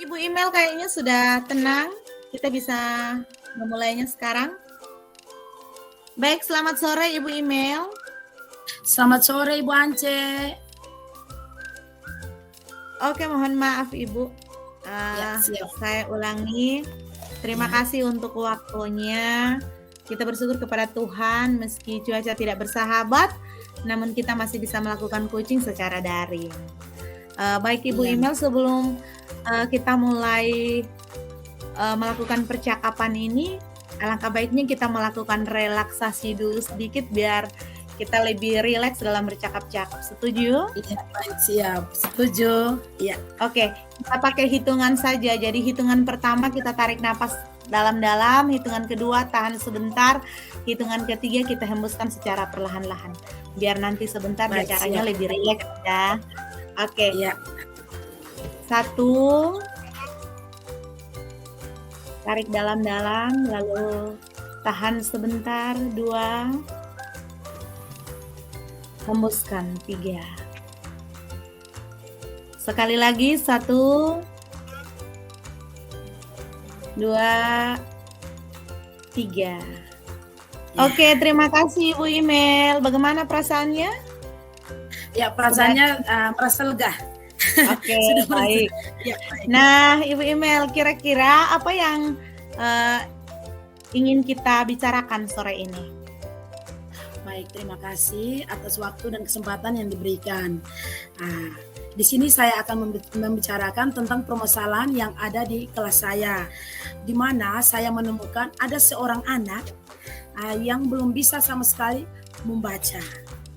Ibu email kayaknya sudah tenang. Kita bisa memulainya sekarang. Baik, selamat sore Ibu email. Selamat sore Ibu Ance. Oke, mohon maaf Ibu. Siap. Saya ulangi. Terima kasih untuk waktunya. Kita bersyukur kepada Tuhan meski cuaca tidak bersahabat, namun kita masih bisa melakukan coaching secara daring. Baik Ibu email, sebelum kita mulai melakukan percakapan ini, alangkah baiknya kita melakukan relaksasi dulu sedikit biar kita lebih rileks dalam bercakap-cakap. Setuju? Iya, baik, siap. Setuju. Iya. Oke, kita pakai hitungan saja. Jadi hitungan pertama kita tarik napas dalam-dalam, hitungan kedua tahan sebentar, hitungan ketiga kita hembuskan secara perlahan-lahan. Biar nanti sebentar bicaranya lebih rileks ya. Oke. Iya. 1, tarik dalam-dalam, lalu tahan sebentar. 2, hembuskan. 3. Sekali lagi. 1, 2, 3. Oke, terima kasih Ibu email. Bagaimana perasaannya? Ya, perasaannya merasa lega. Oke, baik. Ya, baik. Nah, Ibu email, kira-kira apa yang ingin kita bicarakan sore ini? Baik, terima kasih atas waktu dan kesempatan yang diberikan. Di sini saya akan membicarakan tentang permasalahan yang ada di kelas saya, di mana saya menemukan ada seorang anak yang belum bisa sama sekali membaca.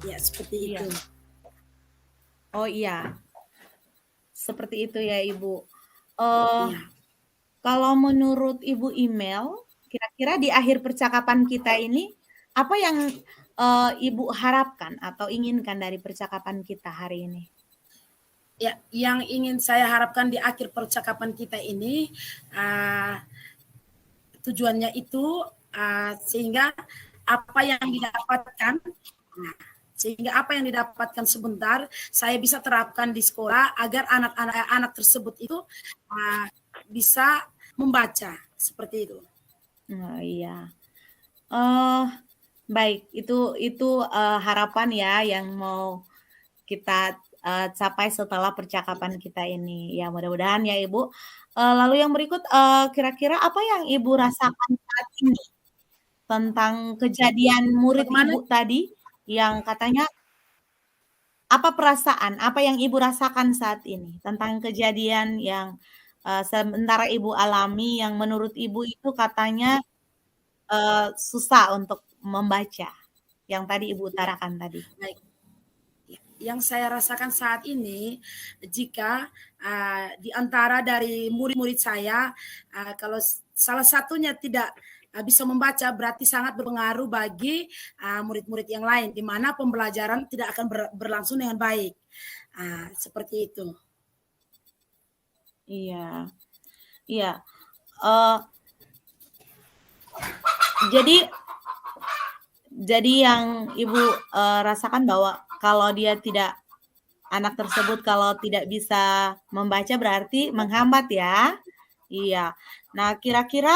Ya, seperti itu. Oh iya, seperti itu ya Ibu. Kalau menurut Ibu email, kira-kira di akhir percakapan kita ini, apa yang Ibu harapkan atau inginkan dari percakapan kita hari ini? Ya, yang ingin saya harapkan di akhir percakapan kita ini, tujuannya itu sehingga apa yang didapatkan sebentar saya bisa terapkan di sekolah agar anak-anak tersebut itu bisa membaca seperti itu. Oh iya. Baik, itu harapan ya yang mau kita capai setelah percakapan kita ini. Ya, mudah-mudahan ya Ibu. Lalu yang berikut, kira-kira apa yang Ibu rasakan saat ini tentang kejadian murid Ibu tadi yang katanya, apa perasaan, apa yang Ibu rasakan saat ini tentang kejadian yang sementara Ibu alami yang menurut Ibu itu katanya susah untuk membaca, yang tadi Ibu utarakan tadi? Baik. Yang saya rasakan saat ini, jika di antara dari murid-murid saya, kalau salah satunya tidak bisa membaca, berarti sangat berpengaruh bagi murid-murid yang lain, di mana pembelajaran tidak akan berlangsung dengan baik. Seperti itu. Iya. Jadi yang Ibu rasakan bahwa kalau anak tersebut kalau tidak bisa membaca berarti menghambat ya? Iya. Nah, kira-kira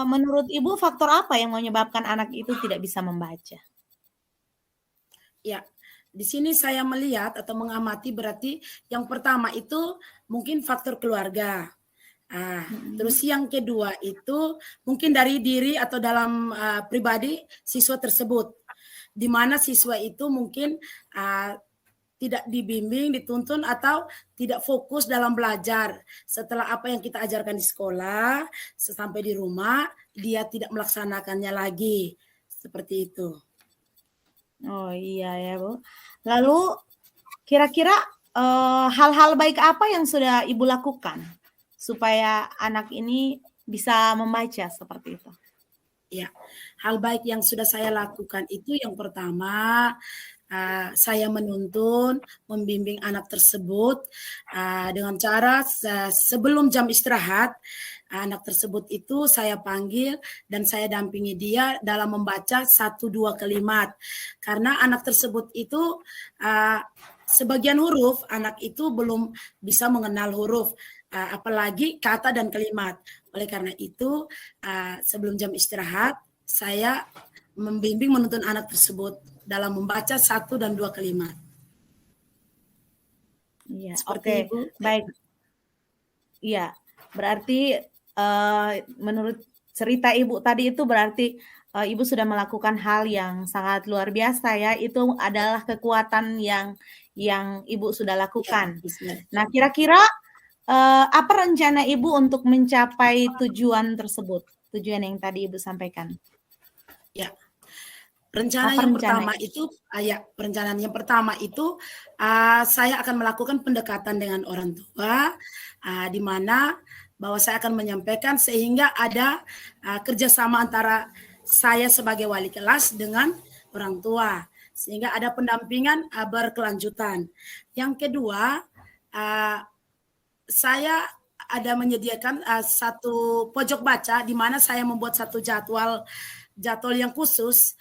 menurut Ibu faktor apa yang menyebabkan anak itu tidak bisa membaca? Ya, di sini saya melihat atau mengamati berarti yang pertama itu mungkin faktor keluarga. Terus yang kedua itu mungkin dari diri atau dalam pribadi siswa tersebut, di mana siswa itu mungkin tidak dibimbing, dituntun atau tidak fokus dalam belajar. Setelah apa yang kita ajarkan di sekolah, sampai di rumah dia tidak melaksanakannya lagi, seperti itu. Oh iya ya Bu. Lalu kira-kira hal-hal baik apa yang sudah Ibu lakukan supaya anak ini bisa membaca seperti itu? Ya, hal baik yang sudah saya lakukan itu yang pertama, saya menuntun, membimbing anak tersebut dengan cara sebelum jam istirahat, anak tersebut itu saya panggil dan saya dampingi dia dalam membaca 1-2 kalimat. Karena anak tersebut itu sebagian huruf, anak itu belum bisa mengenal huruf. apalagi kata dan kalimat. Oleh karena itu, sebelum jam istirahat, saya membimbing menuntun anak tersebut dalam membaca 1 dan 2 kalimat. Iya, Seperti oke, Ibu. baik. Iya, berarti menurut cerita Ibu tadi itu berarti Ibu sudah melakukan hal yang sangat luar biasa ya. Itu adalah kekuatan yang Ibu sudah Ya, lakukan. bismillah. Nah, kira-kira apa rencana Ibu untuk mencapai tujuan tersebut? Tujuan yang tadi Ibu sampaikan. Ya. Rencana Apa yang rencana pertama itu, perencanaan yang pertama itu saya akan melakukan pendekatan dengan orang tua, di mana bahwa saya akan menyampaikan sehingga ada kerjasama antara saya sebagai wali kelas dengan orang tua, sehingga ada pendampingan berkelanjutan. Yang kedua, saya ada menyediakan satu pojok baca di mana saya membuat satu jadwal yang khusus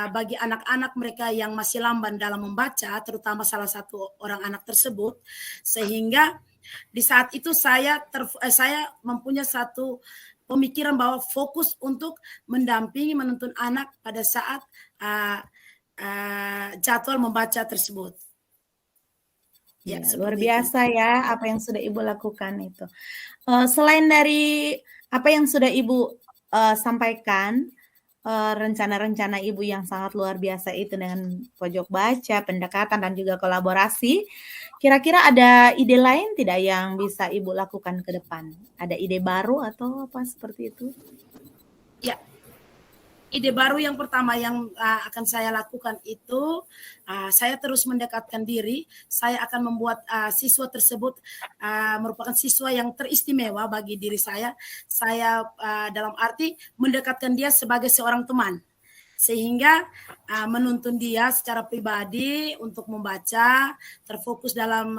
bagi anak-anak mereka yang masih lamban dalam membaca, terutama salah satu orang anak tersebut, sehingga di saat itu saya mempunyai satu pemikiran bahwa fokus untuk mendampingi menuntun anak pada saat jadwal membaca tersebut. Ya, luar biasa ya apa yang sudah Ibu lakukan itu. Selain dari apa yang sudah Ibu sampaikan, rencana-rencana Ibu yang sangat luar biasa itu dengan pojok baca, pendekatan, dan juga kolaborasi, kira-kira ada ide lain tidak yang bisa Ibu lakukan ke depan? Ada ide baru atau apa seperti itu? Ya, ide baru yang pertama yang akan saya lakukan itu, saya terus mendekatkan diri. Saya akan membuat siswa tersebut merupakan siswa yang teristimewa bagi diri saya. Saya dalam arti mendekatkan dia sebagai seorang teman, sehingga menuntun dia secara pribadi untuk membaca, terfokus dalam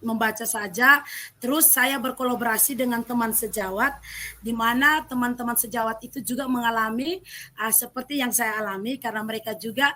membaca saja. Terus saya berkolaborasi dengan teman sejawat, di mana teman-teman sejawat itu juga mengalami seperti yang saya alami, karena mereka juga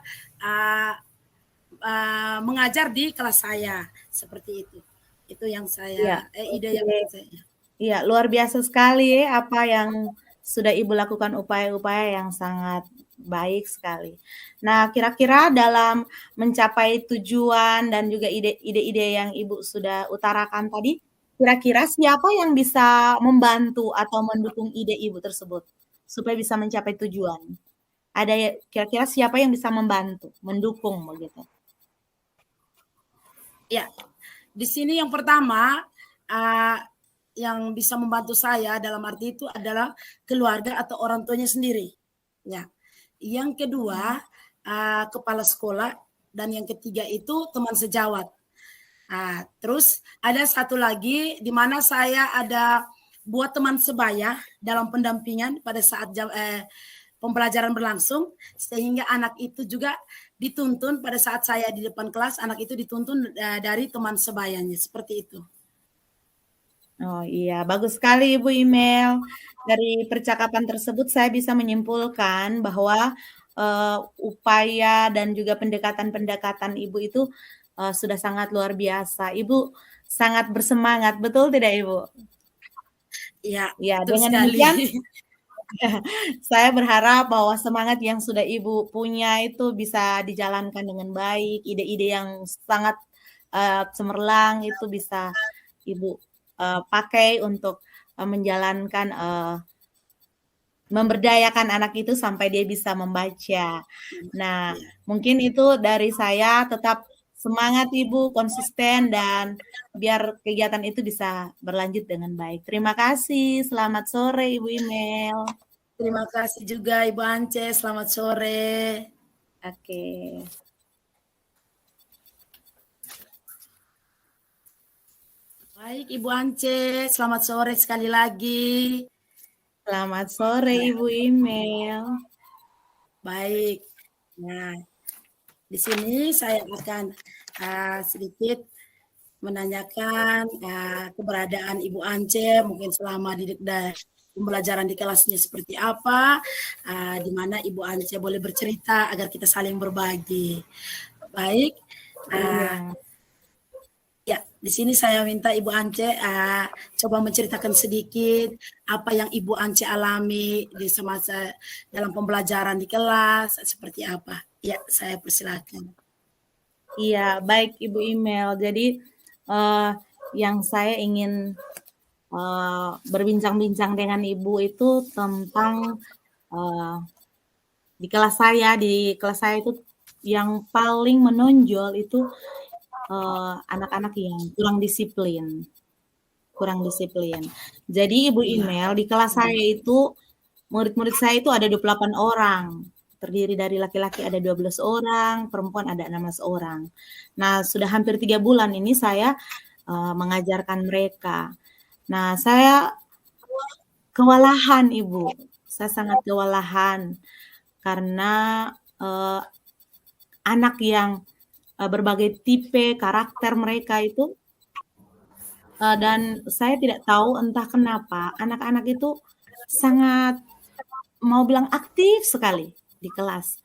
mengajar di kelas saya, seperti itu. Itu yang saya ide yang saya. Iya, luar biasa sekali apa yang sudah Ibu lakukan, upaya-upaya yang sangat baik sekali. Nah, kira-kira dalam mencapai tujuan dan juga ide-ide yang Ibu sudah utarakan tadi, kira-kira siapa yang bisa membantu atau mendukung ide Ibu tersebut supaya bisa mencapai tujuan? Ada kira-kira siapa yang bisa membantu, mendukung begitu? Ya, di sini yang pertama yang bisa membantu saya dalam arti itu adalah keluarga atau orang tuanya sendiri. Ya. Yang kedua, kepala sekolah, dan yang ketiga itu teman sejawat. Terus ada satu lagi di mana saya ada buat teman sebaya dalam pendampingan pada saat pembelajaran berlangsung, sehingga anak itu juga dituntun pada saat saya di depan kelas, anak itu dituntun dari teman sebayanya, seperti itu. Oh iya, bagus sekali Ibu Imel. Dari percakapan tersebut saya bisa menyimpulkan bahwa upaya dan juga pendekatan-pendekatan Ibu itu sudah sangat luar biasa. Ibu sangat bersemangat, betul tidak Ibu? Ya, Ya, betul dengan sekali. demikian saya berharap bahwa semangat yang sudah Ibu punya itu bisa dijalankan dengan baik. Ide-ide yang sangat cemerlang itu bisa Ibu pakai untuk menjalankan memberdayakan anak itu sampai dia bisa membaca. Nah, mungkin itu dari saya. Tetap semangat Ibu, konsisten, dan biar kegiatan itu bisa berlanjut dengan baik. Terima kasih. Selamat sore Ibu Imel. Terima kasih juga Ibu Ance. Selamat sore. Oke. Baik Ibu Ance, selamat sore sekali lagi. Selamat sore Ibu Imel. Baik. Nah, di sini saya akan sedikit menanyakan keberadaan Ibu Ance, mungkin selama pembelajaran di kelasnya seperti apa, di mana Ibu Ance boleh bercerita agar kita saling berbagi. Baik. Ya, Di sini saya minta Ibu Ance coba menceritakan sedikit apa yang Ibu Ance alami di semasa dalam pembelajaran di kelas, seperti apa. Ya, saya persilakan. Iya, baik Ibu Email. Jadi yang saya ingin berbincang-bincang dengan Ibu itu tentang di kelas saya itu yang paling menonjol itu anak-anak yang kurang disiplin. Jadi Ibu Email, di kelas saya itu murid-murid saya itu ada 28 orang. Terdiri dari laki-laki ada 12 orang, perempuan ada 16 orang. Nah, sudah hampir 3 bulan ini saya mengajarkan mereka. Nah, saya kewalahan Ibu. Saya sangat kewalahan karena anak yang berbagai tipe karakter mereka itu dan saya tidak tahu entah kenapa anak-anak itu sangat mau bilang aktif sekali di kelas.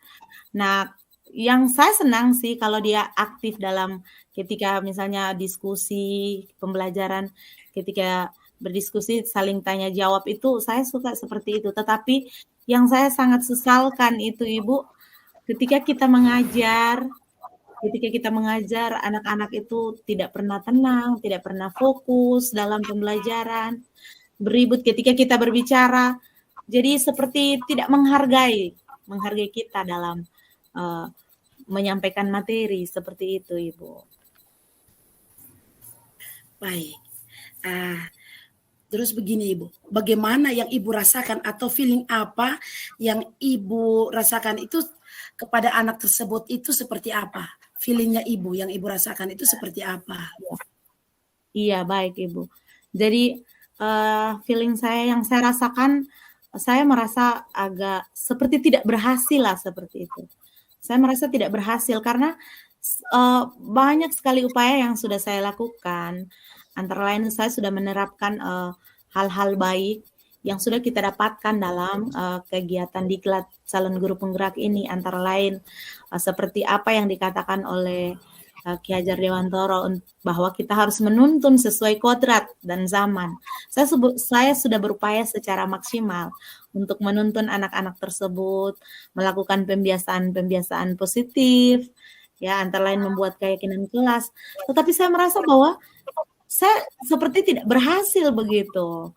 Nah, yang saya senang sih kalau dia aktif dalam ketika misalnya diskusi pembelajaran, ketika berdiskusi saling tanya jawab itu saya suka seperti itu. Tetapi yang saya sangat sesalkan itu Ibu, ketika kita mengajar anak-anak itu tidak pernah tenang, tidak pernah fokus dalam pembelajaran, beribut ketika kita berbicara. Jadi seperti tidak menghargai kita dalam menyampaikan materi, seperti itu Ibu. Baik. Terus begini Ibu, bagaimana yang Ibu rasakan atau feeling apa yang Ibu rasakan itu kepada anak tersebut itu seperti apa? Feelingnya Ibu yang Ibu rasakan itu seperti apa? Iya, baik Ibu. Jadi feeling saya yang saya rasakan, saya merasa agak seperti tidak berhasil lah seperti itu. Saya merasa tidak berhasil karena banyak sekali upaya yang sudah saya lakukan. Antara lain saya sudah menerapkan hal-hal baik yang sudah kita dapatkan dalam kegiatan diklat calon guru penggerak ini, antara lain seperti apa yang dikatakan oleh Ki Hajar Dewantoro bahwa kita harus menuntun sesuai kodrat dan zaman. Saya sudah berupaya secara maksimal untuk menuntun anak-anak tersebut, melakukan pembiasaan positif, ya antara lain membuat keyakinan kelas. Tetapi saya merasa bahwa saya seperti tidak berhasil begitu.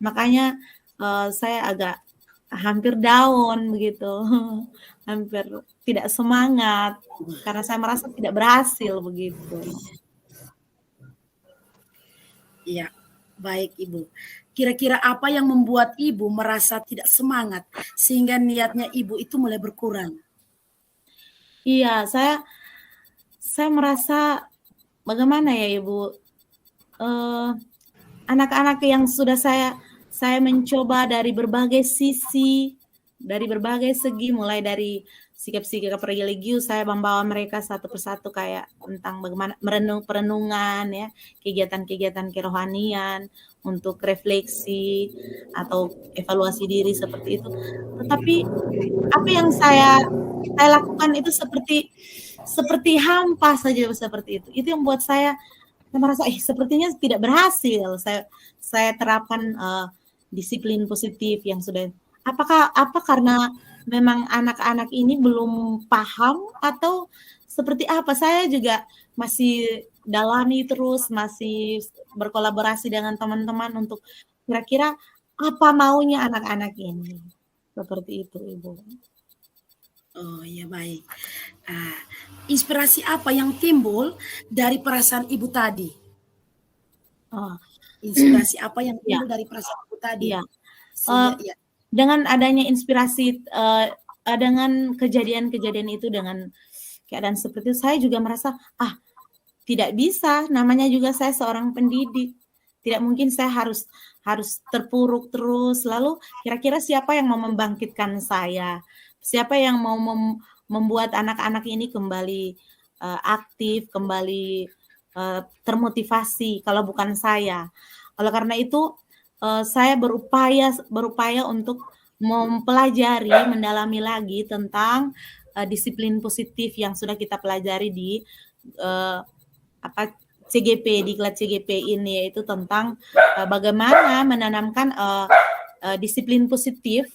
Makanya saya agak hampir down begitu, hampir tidak semangat karena saya merasa tidak berhasil begitu. Iya, baik Ibu. Kira-kira apa yang membuat Ibu merasa tidak semangat sehingga niatnya Ibu itu mulai berkurang? Iya, saya merasa bagaimana ya Ibu, anak-anak yang sudah saya mencoba dari berbagai sisi, dari berbagai segi, mulai dari sikap-sikap religius, saya membawa mereka satu persatu kayak tentang bagaimana perenungan ya, kegiatan-kegiatan kerohanian untuk refleksi atau evaluasi diri seperti itu. Tetapi apa yang saya lakukan itu seperti hampa saja seperti itu. Itu yang buat saya merasa sepertinya tidak berhasil. Saya terapkan disiplin positif yang sudah. Apa karena memang anak-anak ini belum paham atau seperti apa? Saya juga masih dalami terus, masih berkolaborasi dengan teman-teman untuk kira-kira apa maunya anak-anak ini. Seperti itu, Ibu. Oh ya baik. Inspirasi apa yang timbul dari perasaan Ibu tadi? Inspirasi apa yang timbul dari perasaan Ibu tadi? Iya. Ya. Dengan adanya inspirasi, dengan kejadian-kejadian itu, dengan keadaan seperti itu, saya juga merasa, tidak bisa, namanya juga saya seorang pendidik. Tidak mungkin saya harus terpuruk terus, lalu kira-kira siapa yang mau membangkitkan saya? Siapa yang mau membuat anak-anak ini kembali aktif, kembali termotivasi kalau bukan saya. Oleh karena itu saya berupaya untuk mempelajari, mendalami lagi tentang disiplin positif yang sudah kita pelajari di CGP, diklat CGP ini, yaitu tentang bagaimana menanamkan disiplin positif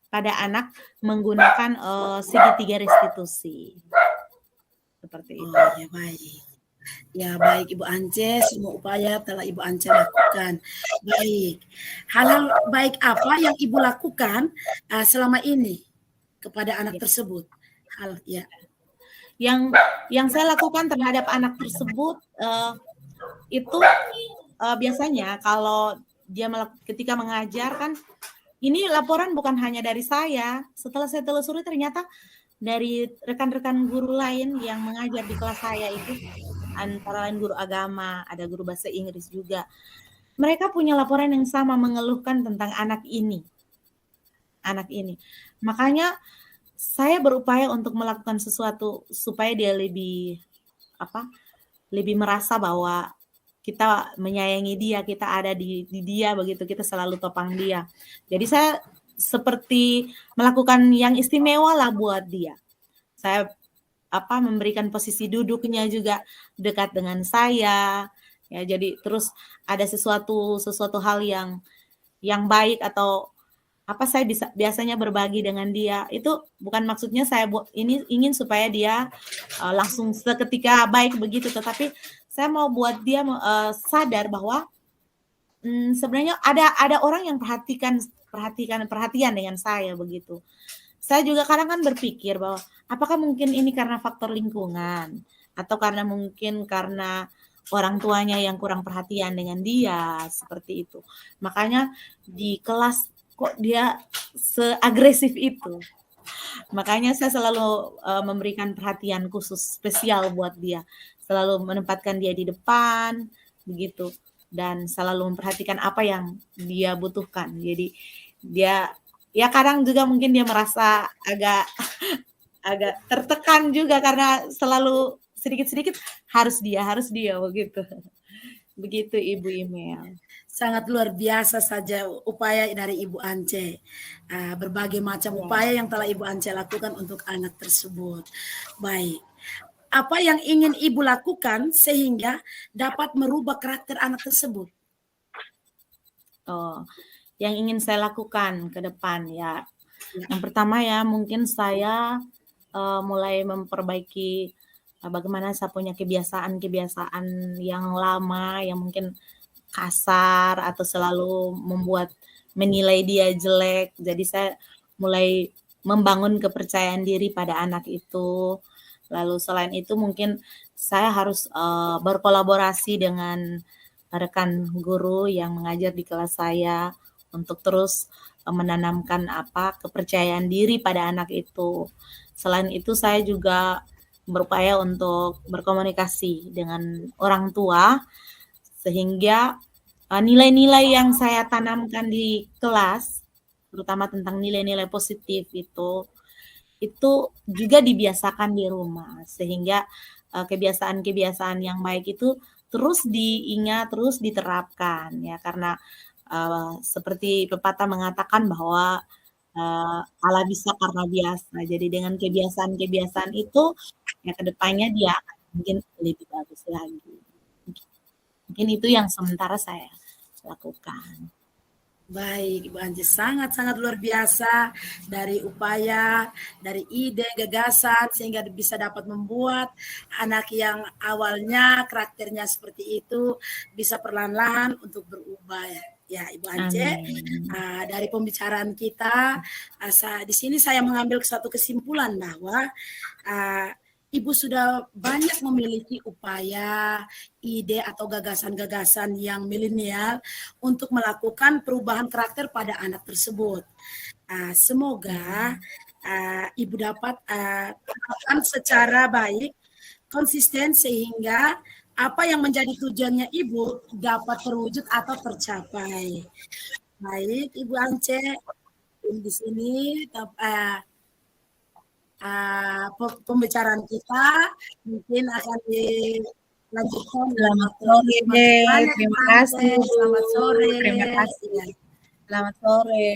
pada anak menggunakan segitiga restitusi. Seperti itu. Oh, ya baik. Ya baik Ibu Ance, semua upaya telah Ibu Ance lakukan. Baik. Hal-hal baik apa yang Ibu lakukan selama ini kepada anak tersebut? Yang saya lakukan terhadap anak tersebut itu biasanya kalau dia ketika mengajar kan, ini laporan bukan hanya dari saya. Setelah saya telusuri ternyata dari rekan-rekan guru lain yang mengajar di kelas saya itu, antara lain guru agama, ada guru bahasa Inggris juga. Mereka punya laporan yang sama mengeluhkan tentang anak ini. Makanya saya berupaya untuk melakukan sesuatu supaya dia lebih merasa bahwa kita menyayangi dia, kita ada di dia begitu, kita selalu topang dia. Jadi saya seperti melakukan yang istimewa lah buat dia. Saya memberikan posisi duduknya juga dekat dengan saya. Ya, jadi terus ada sesuatu hal yang baik atau saya biasanya berbagi dengan dia. Itu bukan maksudnya saya ini ingin supaya dia langsung seketika baik begitu, tetapi saya mau buat dia sadar bahwa sebenarnya ada orang yang perhatian dengan saya begitu. Saya juga kadang kan berpikir bahwa apakah mungkin ini karena faktor lingkungan atau karena orang tuanya yang kurang perhatian dengan dia, seperti itu. Makanya di kelas kok dia seagresif itu. Makanya saya selalu memberikan perhatian khusus spesial buat dia. Selalu menempatkan dia di depan begitu, dan selalu memperhatikan apa yang dia butuhkan. Jadi dia ya kadang juga mungkin dia merasa agak tertekan juga karena selalu sedikit-sedikit harus dia begitu. Begitu Ibu Imel. Sangat luar biasa saja upaya dari Ibu Ance. Berbagai macam upaya yang telah Ibu Ance lakukan untuk anak tersebut. Baik. Apa yang ingin Ibu lakukan sehingga dapat merubah karakter anak tersebut? Yang ingin saya lakukan ke depan ya. Yang pertama ya, mungkin saya mulai memperbaiki bagaimana saya punya kebiasaan yang lama yang mungkin kasar atau selalu menilai dia jelek. Jadi saya mulai membangun kepercayaan diri pada anak itu. Lalu selain itu mungkin saya harus berkolaborasi dengan rekan guru yang mengajar di kelas saya untuk terus menanamkan kepercayaan diri pada anak itu. Selain itu saya juga berupaya untuk berkomunikasi dengan orang tua sehingga nilai-nilai yang saya tanamkan di kelas, terutama tentang nilai-nilai positif itu juga dibiasakan di rumah, sehingga kebiasaan-kebiasaan yang baik itu terus diingat, terus diterapkan ya, karena seperti pepatah mengatakan bahwa Allah bisa karena biasa. Jadi dengan kebiasaan-kebiasaan itu ya kedepannya dia akan mungkin lebih bagus lagi. Mungkin itu yang sementara saya lakukan. Baik, Ibu Ance, sangat-sangat luar biasa dari upaya, dari ide, gagasan, sehingga bisa dapat membuat anak yang awalnya karakternya seperti itu bisa perlahan-lahan untuk berubah ya Ibu Ance. Dari pembicaraan kita, di sini saya mengambil satu kesimpulan bahwa Ibu sudah banyak memiliki upaya, ide atau gagasan-gagasan yang milenial untuk melakukan perubahan karakter pada anak tersebut. Semoga Ibu dapat melakukan secara baik, konsisten, sehingga apa yang menjadi tujuannya Ibu dapat terwujud atau tercapai. Baik, Ibu Ance, di sini pembicaraan kita mungkin akan dilanjutkan. Selamat sore, terima kasih. Selamat sore. Terima kasih. Selamat sore.